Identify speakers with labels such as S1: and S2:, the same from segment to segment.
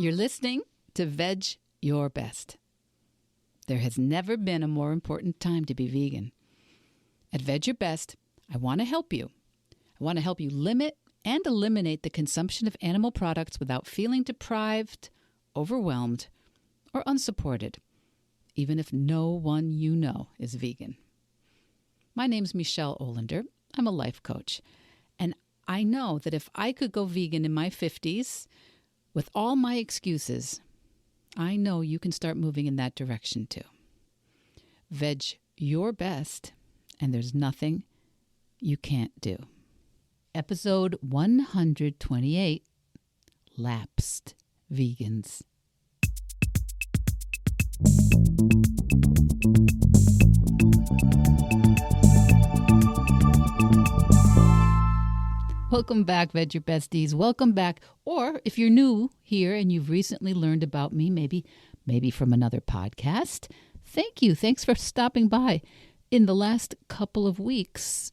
S1: You're listening to Vedge Your Best. There has never been a more important time to be vegan. At Vedge Your Best, I want to help you. I want to help you limit and eliminate the consumption of animal products without feeling deprived, overwhelmed, or unsupported, even if no one you know is vegan. My name's Michelle Olander. I'm a life coach, and I know that if I could go vegan in my 50s, with all my excuses, I know you can start moving in that direction too. Veg your best, and there's nothing you can't do. Episode 128, Lapsed Vegans. Welcome back, Veg Your Besties. Welcome back. Or if you're new here and you've recently learned about me, maybe from another podcast, thank you. Thanks for stopping by. In the last couple of weeks,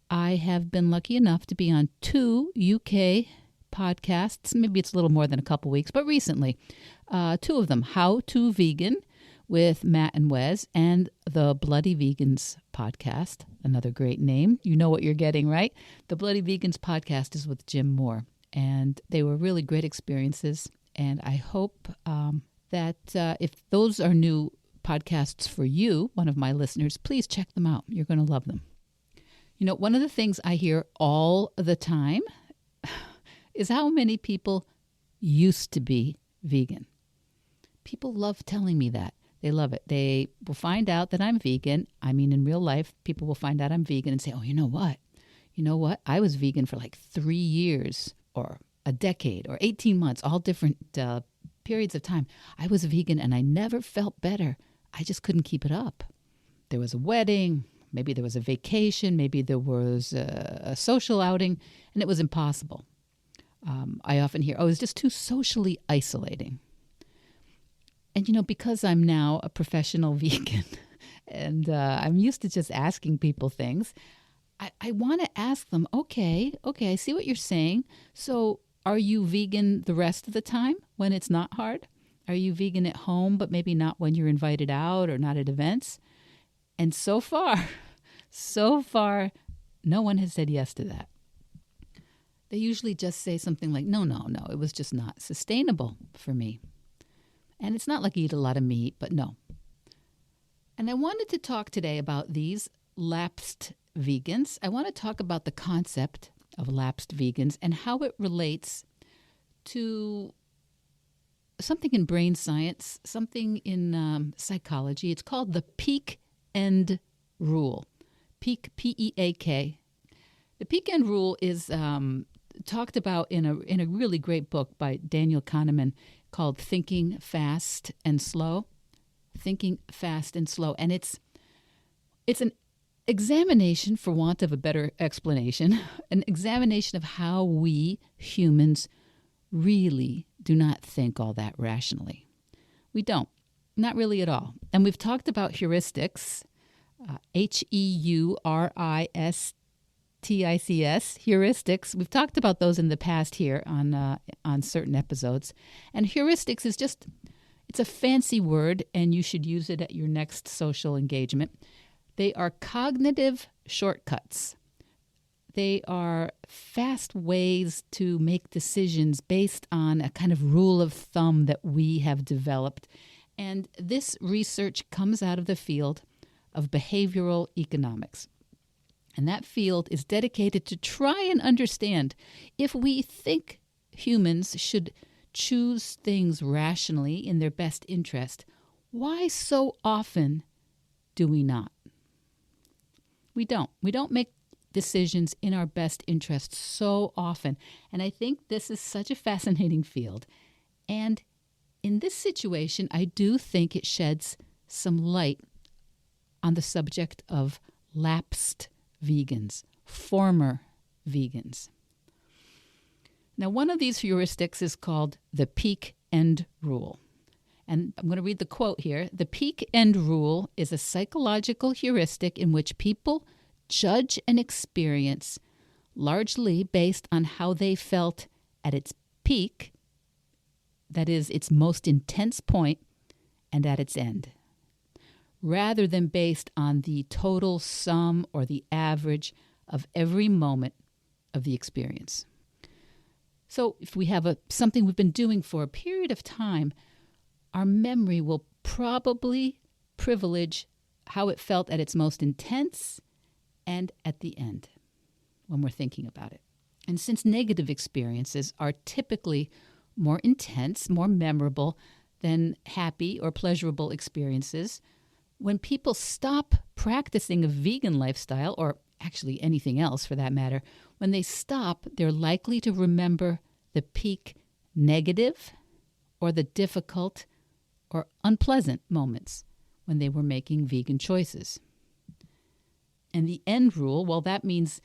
S1: I have been lucky enough to be on 2 UK podcasts. Maybe it's a little more than a couple weeks, but recently. 2 of them, How to Vegan with Matt and Wes, and the Bloody Vegans podcast, another great name. You know what you're getting, right? The Bloody Vegans podcast is with Jim Moore, and they were really great experiences. And I hope that if those are new podcasts for you, one of my listeners, please check them out. You're going to love them. You know, one of the things I hear all the time is how many people used to be vegan. People love telling me that. They love it. They will find out that I'm vegan. I mean, in real life, people will find out I'm vegan and say, oh, you know what? I was vegan for like 3 years or a decade or 18 months, all different periods of time. I was vegan and I never felt better. I just couldn't keep it up. There was a wedding. Maybe there was a vacation. Maybe there was a social outing, and it was impossible. I often hear, it's just too socially isolating. And, you know, because I'm now a professional vegan and I'm used to just asking people things, I want to ask them, okay, I see what you're saying. So are you vegan the rest of the time when it's not hard? Are you vegan at home, but maybe not when you're invited out or not at events? And so far, no one has said yes to that. They usually just say something like, no, it was just not sustainable for me. And it's not like I eat a lot of meat, but no. And I wanted to talk today about these lapsed vegans. I want to talk about the concept of lapsed vegans and how it relates to something in brain science, something in psychology. It's called the peak end rule. Peak, P-E-A-K. The peak end rule is talked about in a really great book by Daniel Kahneman called Thinking Fast and Slow. Thinking Fast and Slow. And it's an examination, for want of a better explanation, an examination of how we humans really do not think all that rationally. We don't. Not really at all. And we've talked about heuristics, Heuristics, heuristics. We've talked about those in the past here on certain episodes. And heuristics is it's a fancy word, and you should use it at your next social engagement. They are cognitive shortcuts. They are fast ways to make decisions based on a kind of rule of thumb that we have developed. And this research comes out of the field of behavioral economics. And that field is dedicated to try and understand if we think humans should choose things rationally in their best interest, why so often do we not? We don't. We don't make decisions in our best interest so often. And I think this is such a fascinating field. And in this situation, I do think it sheds some light on the subject of lapsed vegans, former vegans. Now, one of these heuristics is called the peak end rule. And I'm going to read the quote here. The peak end rule is a psychological heuristic in which people judge an experience largely based on how they felt at its peak that is, its most intense point and at its end, rather than based on the total sum or the average of every moment of the experience. So if we have something we've been doing for a period of time, our memory will probably privilege how it felt at its most intense and at the end when we're thinking about it. And since negative experiences are typically more intense, more memorable than happy or pleasurable experiences, when people stop practicing a vegan lifestyle, or actually anything else for that matter, when they stop, they're likely to remember the peak negative or the difficult or unpleasant moments when they were making vegan choices. And the end rule, well, that means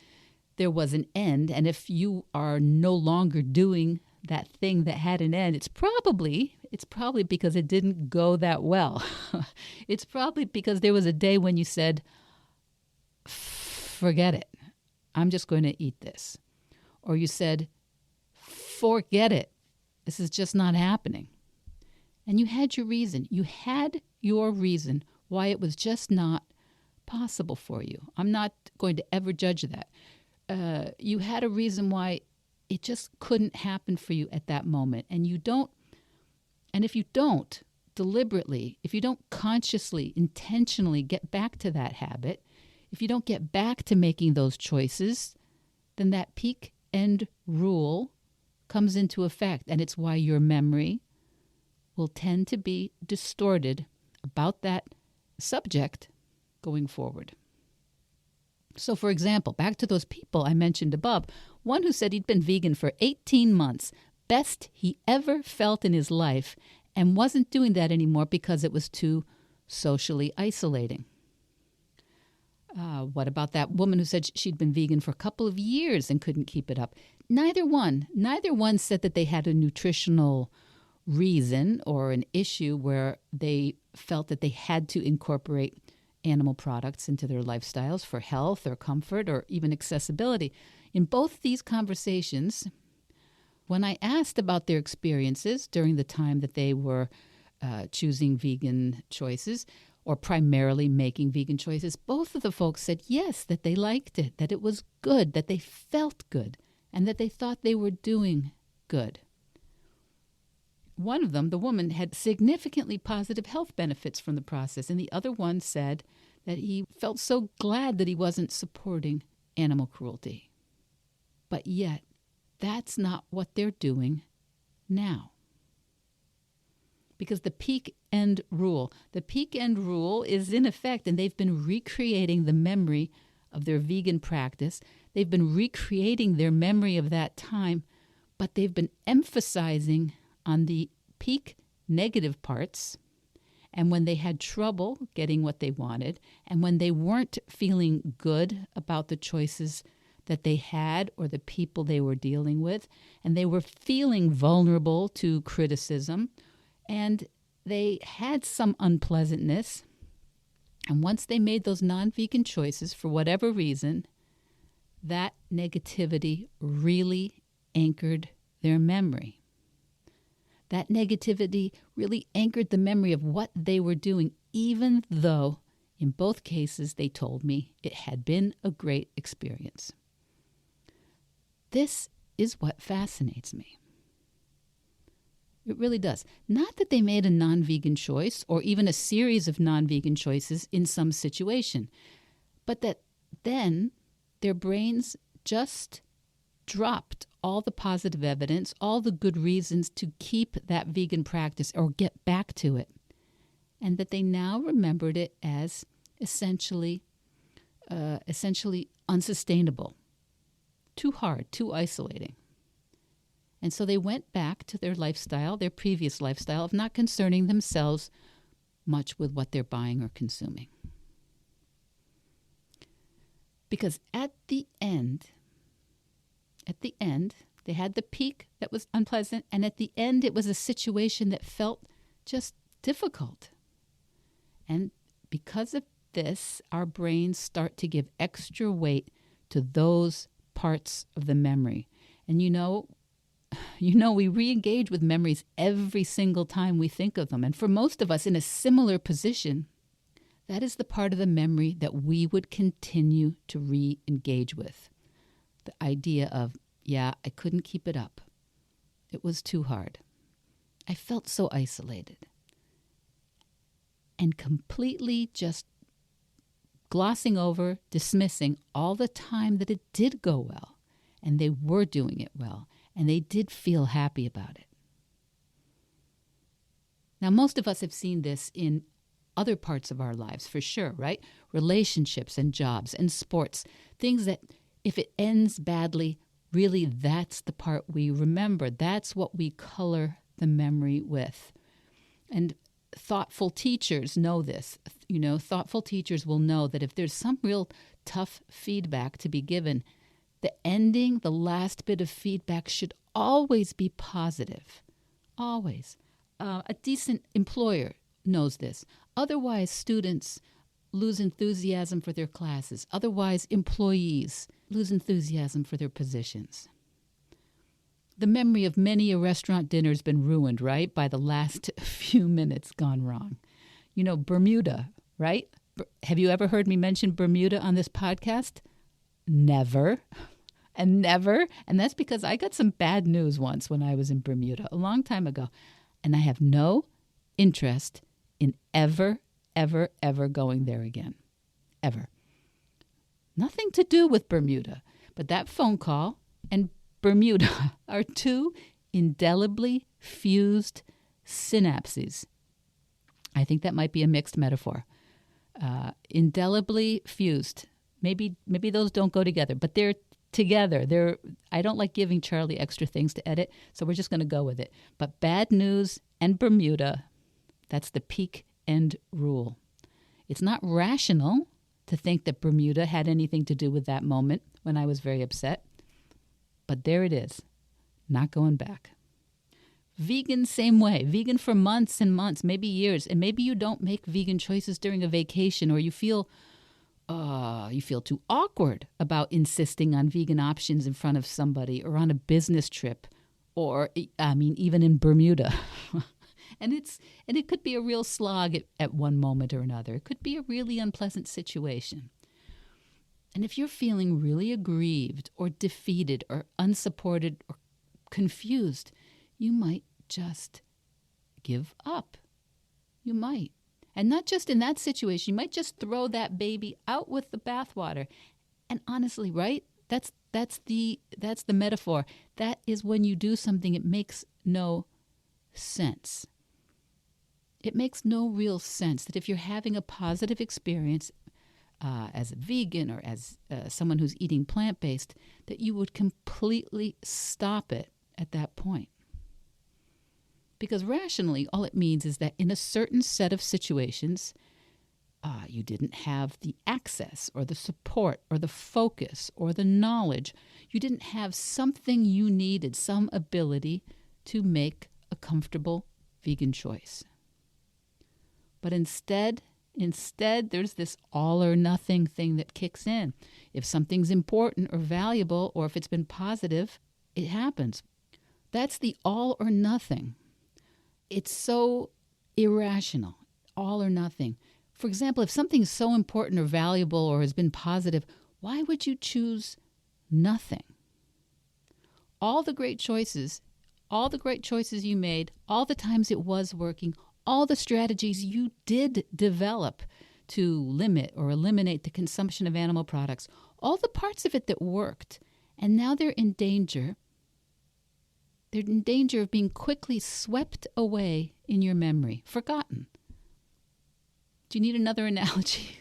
S1: there was an end, and if you are no longer doing that thing that had an end, it's probably because it didn't go that well. It's probably because there was a day when you said, forget it, I'm just going to eat this. Or you said, forget it, this is just not happening. And you had your reason. You had your reason why it was just not possible for you. I'm not going to ever judge that. You had a reason why it just couldn't happen for you at that moment. And if you don't deliberately, if you don't consciously, intentionally get back to that habit, if you don't get back to making those choices, then that peak end rule comes into effect. And it's why your memory will tend to be distorted about that subject going forward. So, for example, back to those people I mentioned above, one who said he'd been vegan for 18 months, best he ever felt in his life, and wasn't doing that anymore because it was too socially isolating. What about that woman who said she'd been vegan for a couple of years and couldn't keep it up? Neither one said that they had a nutritional reason or an issue where they felt that they had to incorporate animal products into their lifestyles for health or comfort or even accessibility. In both these conversations, when I asked about their experiences during the time that they were choosing vegan choices or primarily making vegan choices, both of the folks said yes, that they liked it, that it was good, that they felt good, and that they thought they were doing good. One of them, the woman, had significantly positive health benefits from the process, and the other one said that he felt so glad that he wasn't supporting animal cruelty. But yet, that's not what they're doing now. Because the peak end rule is in effect, and they've been recreating the memory of their vegan practice. They've been recreating their memory of that time, but they've been emphasizing on the peak negative parts, and when they had trouble getting what they wanted, and when they weren't feeling good about the choices that they had or the people they were dealing with, and they were feeling vulnerable to criticism, and they had some unpleasantness, and once they made those non-vegan choices for whatever reason, that negativity really anchored their memory. That negativity really anchored the memory of what they were doing, even though in both cases they told me it had been a great experience. This is what fascinates me. It really does. Not that they made a non-vegan choice or even a series of non-vegan choices in some situation, but that then their brains just dropped all the positive evidence, all the good reasons to keep that vegan practice or get back to it, and that they now remembered it as essentially unsustainable, too hard, too isolating. And so they went back to their lifestyle, their previous lifestyle of not concerning themselves much with what they're buying or consuming. Because at the end, they had the peak that was unpleasant, and at the end, it was a situation that felt just difficult. And because of this, our brains start to give extra weight to those parts of the memory. And you know, We re-engage with memories every single time we think of them. And for most of us in a similar position, that is the part of the memory that we would continue to re-engage with. The idea of, I couldn't keep it up. It was too hard. I felt so isolated. And completely just glossing over, dismissing all the time that it did go well, and they were doing it well, and they did feel happy about it. Now, most of us have seen this in other parts of our lives, for sure, right? Relationships and jobs and sports, things that if it ends badly, really that's the part we remember. That's what we color the memory with. And thoughtful teachers know this. Thoughtful teachers will know that if there's some real tough feedback to be given, the ending, the last bit of feedback should always be positive. Always. A decent employer knows this. Otherwise, students lose enthusiasm for their classes. Otherwise, employees lose enthusiasm for their positions. The memory of many a restaurant dinner has been ruined, right, by the last few minutes gone wrong. Bermuda, right? Have you ever heard me mention Bermuda on this podcast? Never. And never. And that's because I got some bad news once when I was in Bermuda a long time ago. And I have no interest in ever going there again. Ever. Nothing to do with Bermuda. But that phone call and Bermuda are two indelibly fused synapses. I think that might be a mixed metaphor. Indelibly fused. Maybe those don't go together, but they're together. I don't like giving Charlie extra things to edit, so we're just going to go with it. But bad news and Bermuda, that's the peak end rule. It's not rational to think that Bermuda had anything to do with that moment when I was very upset. But there it is. Not going back. Vegan, same way. Vegan for months and months, maybe years. And maybe you don't make vegan choices during a vacation, or you feel too awkward about insisting on vegan options in front of somebody, or on a business trip, or, even in Bermuda. And it could be a real slog at one moment or another. It could be a really unpleasant situation. And if you're feeling really aggrieved or defeated or unsupported or confused, you might just give up. You might. And not just in that situation. You might just throw that baby out with the bathwater. And honestly, right? That's the metaphor. That is when you do something, it makes no sense. It makes no real sense that if you're having a positive experience as a vegan or as someone who's eating plant-based, that you would completely stop it at that point. Because rationally, all it means is that in a certain set of situations, you didn't have the access or the support or the focus or the knowledge. You didn't have something you needed, some ability to make a comfortable vegan choice. But instead, there's this all or nothing thing that kicks in. If something's important or valuable, or if it's been positive, it happens. That's the all or nothing. It's so irrational, all or nothing. For example, if something's so important or valuable or has been positive, why would you choose nothing? All the great choices you made, all the times it was working, all the strategies you did develop to limit or eliminate the consumption of animal products, all the parts of it that worked, and now they're in danger. They're in danger of being quickly swept away in your memory, forgotten. Do you need another analogy?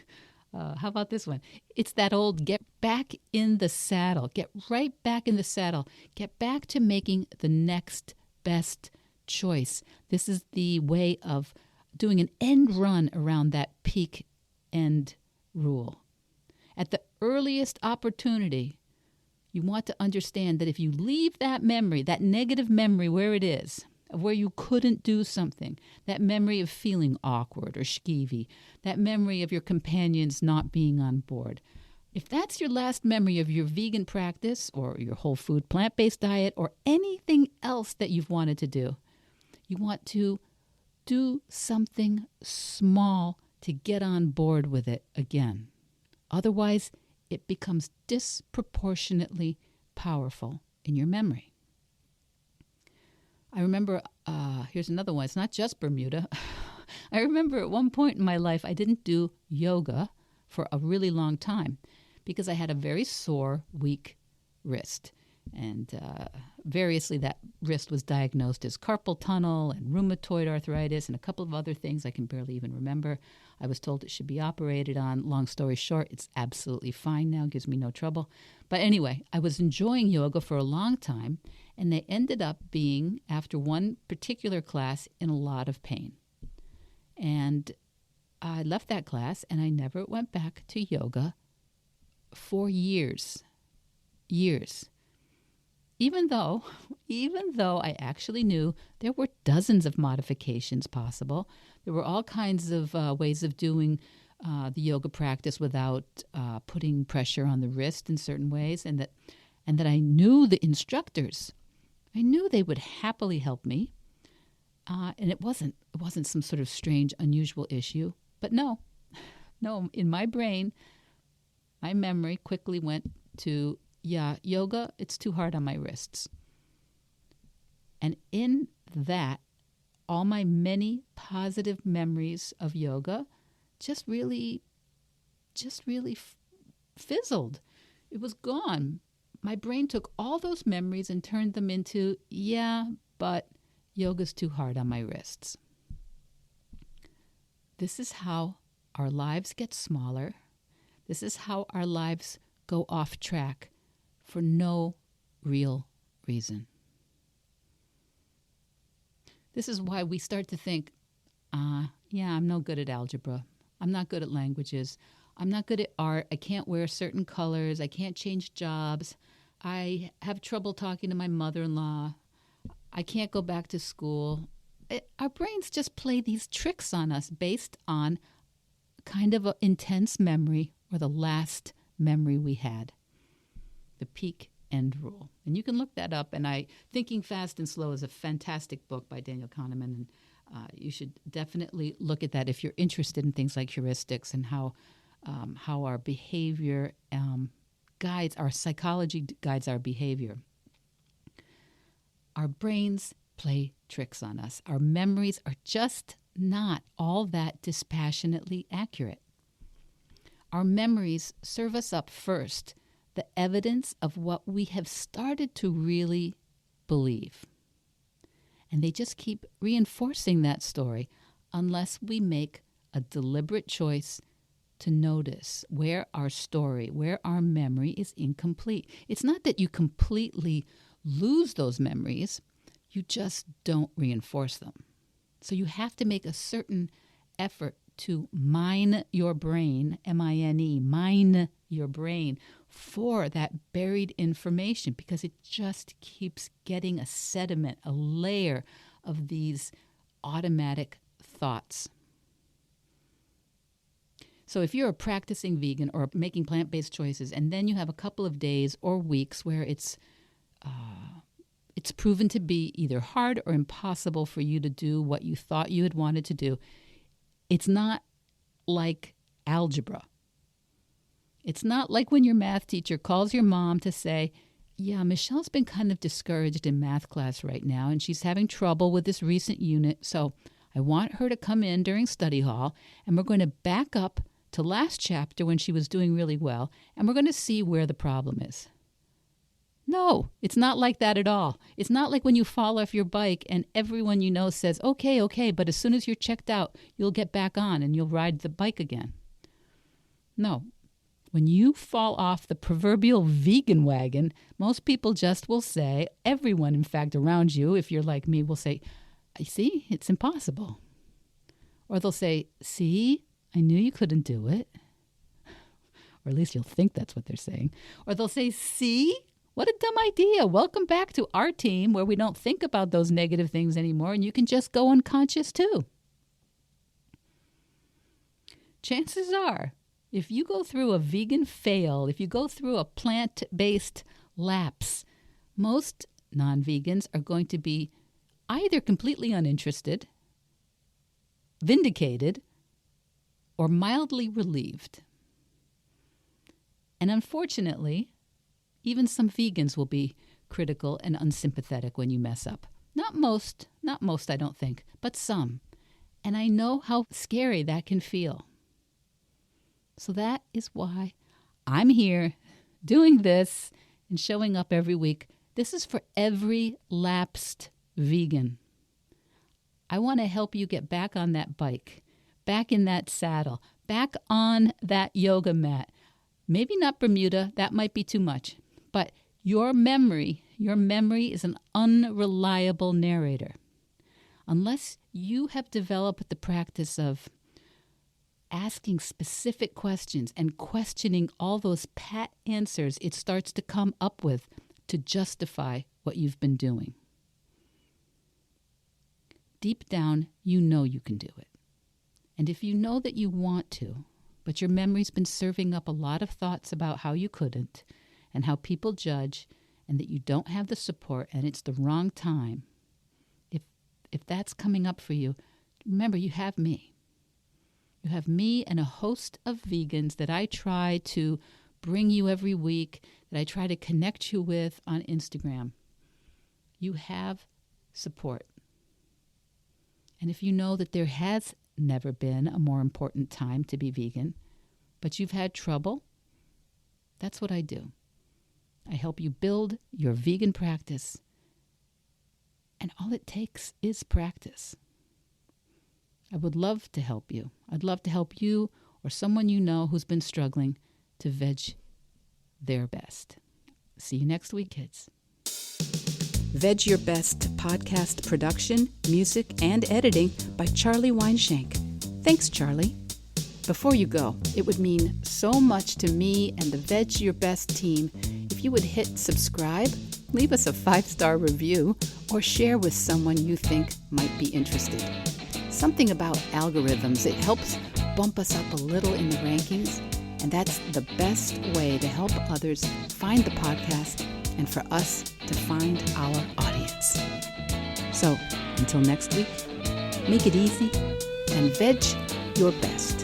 S1: How about this one? It's that old get back in the saddle. Get right back in the saddle. Get back to making the next best choice. This is the way of doing an end run around that peak end rule. At the earliest opportunity, you want to understand that if you leave that memory, that negative memory where it is, of where you couldn't do something, that memory of feeling awkward or skeevy, that memory of your companions not being on board, If that's your last memory of your vegan practice or your whole food plant-based diet or anything else that you've wanted to do, you want to do something small to get on board with it again. Otherwise, it becomes disproportionately powerful in your memory. I remember, here's another one. It's not just Bermuda. I remember at one point in my life, I didn't do yoga for a really long time because I had a very sore, weak wrist. And variously, that wrist was diagnosed as carpal tunnel and rheumatoid arthritis and a couple of other things I can barely even remember. I was told it should be operated on. Long story short, it's absolutely fine now, gives me no trouble. But anyway, I was enjoying yoga for a long time, and they ended up being, after one particular class, in a lot of pain. And I left that class, and I never went back to yoga for years. Even though I actually knew there were dozens of modifications possible. There were all kinds of ways of doing the yoga practice without putting pressure on the wrist in certain ways, and that I knew the instructors. I knew they would happily help me, and it wasn't some sort of strange, unusual issue. But no, in my brain, my memory quickly went to, yeah, yoga, it's too hard on my wrists. And in that, all my many positive memories of yoga just really fizzled. It was gone. My brain took all those memories and turned them into, yeah, but yoga's too hard on my wrists. This is how our lives get smaller. This is how our lives go off track for no real reason. This is why we start to think, I'm no good at algebra. I'm not good at languages. I'm not good at art. I can't wear certain colors. I can't change jobs. I have trouble talking to my mother-in-law. I can't go back to school. Our brains just play these tricks on us based on kind of an intense memory or the last memory we had. The peak end rule. And you can look that up. And Thinking Fast and Slow is a fantastic book by Daniel Kahneman. And you should definitely look at that if you're interested in things like heuristics and how our behavior our psychology guides our behavior. Our brains play tricks on us. Our memories are just not all that dispassionately accurate. Our memories serve us up first, the evidence of what we have started to really believe. And they just keep reinforcing that story unless we make a deliberate choice to notice where our story, where our memory is incomplete. It's not that you completely lose those memories, you just don't reinforce them. So you have to make a certain effort to mine your brain, M-I-N-E, mine your brain for that buried information, because it just keeps getting a sediment, a layer of these automatic thoughts. So if you're a practicing vegan or making plant-based choices, and then you have a couple of days or weeks where it's proven to be either hard or impossible for you to do what you thought you had wanted to do, it's not like algebra. It's not like when your math teacher calls your mom to say, yeah, Michelle's been kind of discouraged in math class right now, and she's having trouble with this recent unit, so I want her to come in during study hall, and we're going to back up to last chapter when she was doing really well, and we're going to see where the problem is. No, it's not like that at all. It's not like when you fall off your bike and everyone you know says, okay, but as soon as you're checked out, you'll get back on and you'll ride the bike again. No. When you fall off the proverbial vegan wagon, most people just will say, everyone, in fact, around you, if you're like me, will say, I see, it's impossible. Or they'll say, see, I knew you couldn't do it. Or at least you'll think that's what they're saying. Or they'll say, see, what a dumb idea. Welcome back to our team where we don't think about those negative things anymore and you can just go unconscious too. Chances are, If you go through a vegan fail, if you go through a plant-based lapse, most non-vegans are going to be either completely uninterested, vindicated, or mildly relieved. And unfortunately, even some vegans will be critical and unsympathetic when you mess up. Not most, I don't think, but some. And I know how scary that can feel. So that is why I'm here doing this and showing up every week. This is for every lapsed vegan. I want to help you get back on that bike, back in that saddle, back on that yoga mat. Maybe not Bermuda, that might be too much, but your memory is an unreliable narrator. Unless you have developed the practice of asking specific questions and questioning all those pat answers it starts to come up with to justify what you've been doing. Deep down, you know you can do it. And if you know that you want to, but your memory's been serving up a lot of thoughts about how you couldn't and how people judge and that you don't have the support and it's the wrong time, if that's coming up for you, remember you have me. You have me and a host of vegans that I try to bring you every week, that I try to connect you with on Instagram. You have support. And if you know that there has never been a more important time to be vegan, but you've had trouble, that's what I do. I help you build your vegan practice. And all it takes is practice. I would love to help you. I'd love to help you or someone you know who's been struggling to veg their best. See you next week, kids. Veg Your Best podcast production, music, and editing by Charlie Weinshank. Thanks, Charlie. Before you go, it would mean so much to me and the Veg Your Best team if you would hit subscribe, leave us a 5-star review, or share with someone you think might be interested. Something about algorithms, it helps bump us up a little in the rankings, and that's the best way to help others find the podcast and for us to find our audience. So, until next week, make it easy and veg your best.